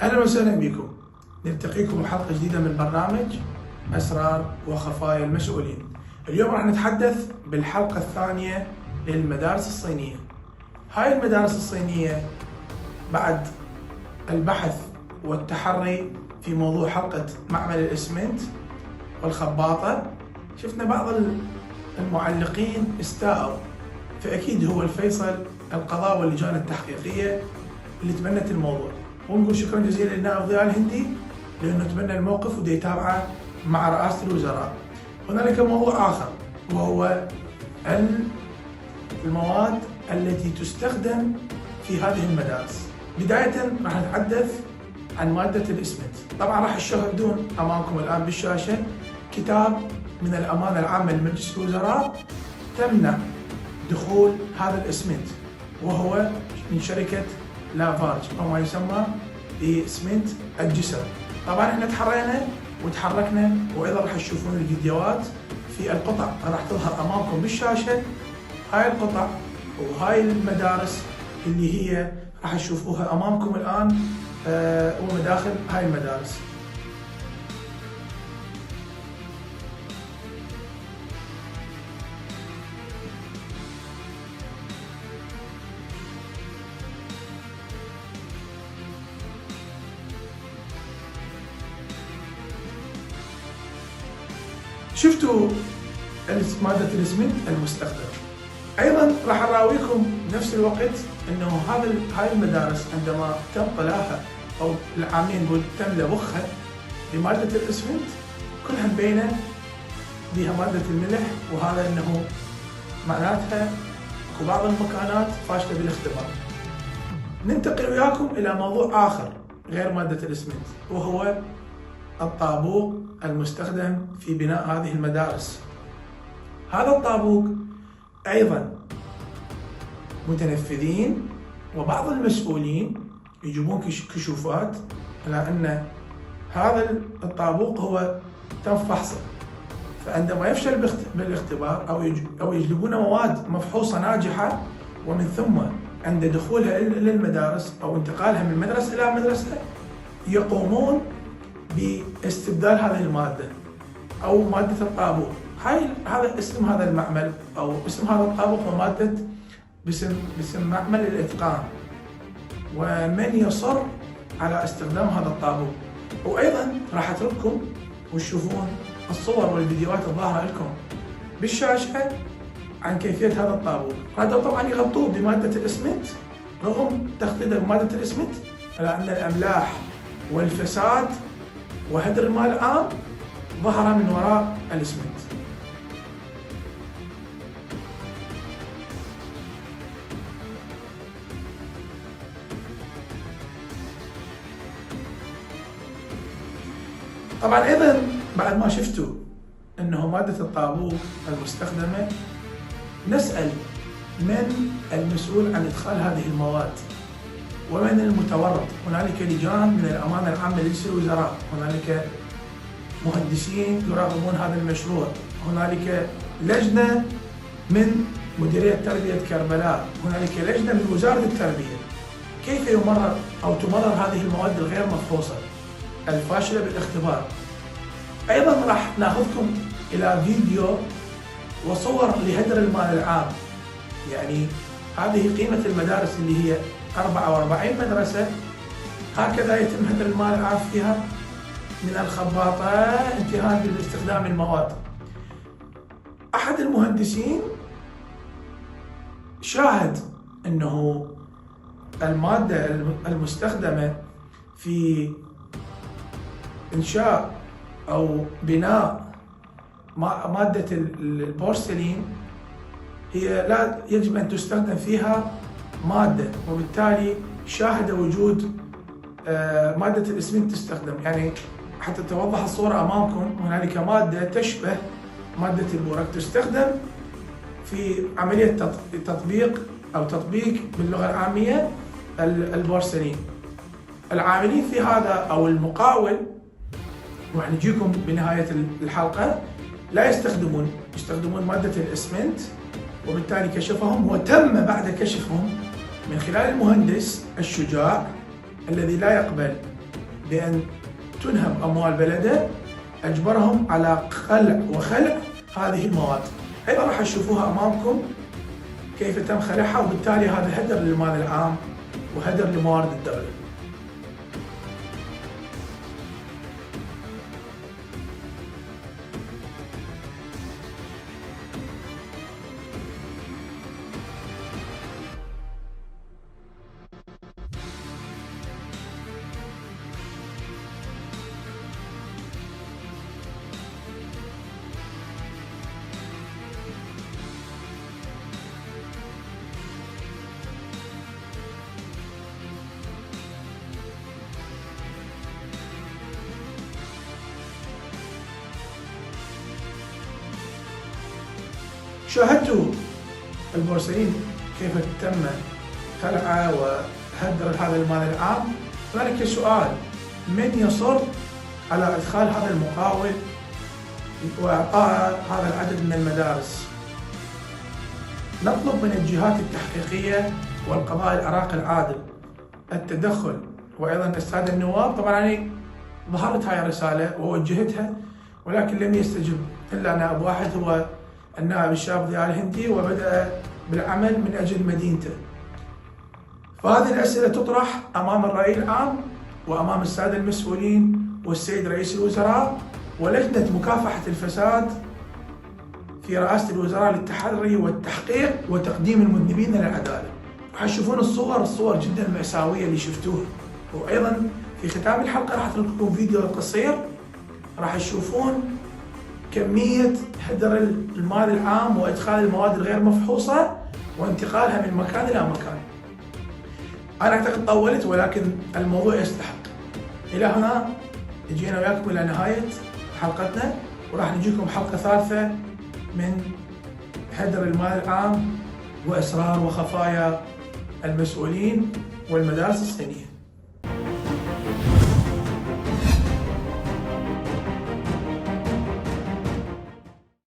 أهلا وسهلا بكم. نلتقيكم بحلقة جديدة من برنامج أسرار وخفايا المسؤولين. اليوم راح نتحدث بالحلقة الثانية للمدارس الصينية. هاي المدارس الصينية بعد البحث والتحري في موضوع حلقة معمل الإسمنت والخباطة، شفنا بعض المعلقين استاءوا، فأكيد هو الفيصل القضاء واللجان التحقيقية اللي تبنت الموضوع. ونقول شكرا جزيلا للنائب ضياء الهندي لأنه تبنى الموقف ودي يتابعه مع رئاسة الوزراء. هنالك موضوع آخر وهو المواد التي تستخدم في هذه المدارس. بداية راح نتحدث عن مادة الإسمنت. طبعا راح تشاهدون أمامكم الآن بالشاشة كتاب من الأمانة العامة لمجلس الوزراء تمنع دخول هذا الإسمنت، وهو من شركة لافارج أو ما يسمى بإسمنت الجسر. طبعا احنا تحرينا وتحركنا، وأيضا راح تشوفون الفيديوهات في القطع راح تظهر أمامكم بالشاشة. هاي القطع وهاي المدارس اللي هي راح تشوفوها أمامكم الآن ومداخل هاي المدارس. شفتوا مادة الإسمنت المستخدمة. أيضا راح أراويكم بنفس الوقت أنه هاي المدارس عندما تم طلاها أو العامين نقول تم لبخها بمادة الإسمنت كلها مبينة بها مادة الملح، وهذا أنه معناتها اكو بعض المكانات فاشلة بالاختبار. ننتقل وياكم إلى موضوع آخر غير مادة الإسمنت، وهو الطابوق المستخدم في بناء هذه المدارس. هذا الطابوق أيضا متنفذين وبعض المسؤولين يجيبون كشوفات على أن هذا الطابوق هو تم فحصه، فعندما يفشل بالاختبار أو يجلبون مواد مفحوصة ناجحة، ومن ثم عند دخولها إلى المدارس أو انتقالها من مدرسة إلى مدرسة يقومون باستبدال هذه المادة أو مادة الطابوق. هذا اسم هذا المعمل أو اسم هذا الطابوق هو مادة باسم معمل الإتقان، ومن يصر على استخدام هذا الطابوق. وأيضا راح أترككم وتشوفون الصور والفيديوهات الظاهرة لكم بالشاشة عن كيفية هذا الطابوق. هذا طبعا يغطوه بمادة الإسمنت، رغم تغطيته بمادة الإسمنت على أن الأملاح والفساد وهدر المال العام ظهر من وراء الإسمنت. طبعا ايضا بعد ما شفتوا انه مادة الطابوق المستخدمة، نسأل من المسؤول عن ادخال هذه المواد ومن المتورط. هنالك لجان من الأمانة العامة لمجلس الوزراء، هنالك مهندسين يراقبون هذا المشروع، هنالك لجنة من مديرية تربية كربلاء، هنالك لجنة من وزارة التربية. كيف يمرر أو تمرر هذه المواد الغير مفحوصة الفاشلة بالاختبار؟ أيضا راح ناخذكم إلى فيديو وصور لهدر المال العام. يعني هذه قيمة المدارس اللي هي 44 مدرسة، هكذا يتم هدر المال العام فيها من الخباطة انتهاء باستخدام المواد. أحد المهندسين شاهد أنه المادة المستخدمة في إنشاء أو بناء مادة البورسلين هي لا يجب أن تستخدم فيها مادة، وبالتالي شاهد وجود مادة الإسمنت تستخدم. يعني حتى توضح الصورة أمامكم، هنالك مادة تشبه مادة البورك تستخدم في عملية تطبيق باللغة العامية البورسلين. العاملين في هذا أو المقاول، وراح نجيكم بنهاية الحلقة، لا يستخدمون مادة الإسمنت، وبالتالي كشفهم، وتم بعد كشفهم من خلال المهندس الشجاع الذي لا يقبل بأن تنهب أموال بلده أجبرهم على قلع وخلع هذه المواد. أيضا راح تشوفوها أمامكم كيف تم خلعها، وبالتالي هذا هدر للمال العام وهدر لموارد الدولة. شاهدتوا البورسعيد كيف تم خلعه وهدر هذا المال العام. هنالك سؤال: من يصر على إدخال هذا المقاول وإعطاء هذا العدد من المدارس؟ نطلب من الجهات التحقيقية والقضاء العراقي العادل التدخل، وأيضا السادة النواب. طبعا أنا ظهرت هاي الرسالة ووجهتها، ولكن لم يستجب إلا نائب واحد هو النائب الشاب ضياء الهندي، وبدأ بالعمل من أجل مدينته. فهذه الأسئلة تطرح أمام الرأي العام وأمام السادة المسؤولين والسيد رئيس الوزراء ولجنة مكافحة الفساد في رئاسة الوزراء للتحري والتحقيق وتقديم المذنبين للعدالة. راح تشوفون الصور جدا مأساوية اللي شفتوها. وأيضا في ختام الحلقة راح أترك لكم فيديو قصير راح تشوفون كمية هدر المال العام وإدخال المواد الغير مفحوصة وانتقالها من مكان إلى مكان. أنا أعتقد طولت، ولكن الموضوع يستحق. إلى هنا جينا وياكم إلى نهاية حلقتنا، وراح نجيكم حلقة ثالثة من هدر المال العام وإسرار وخفايا المسؤولين والمدارس الصينية.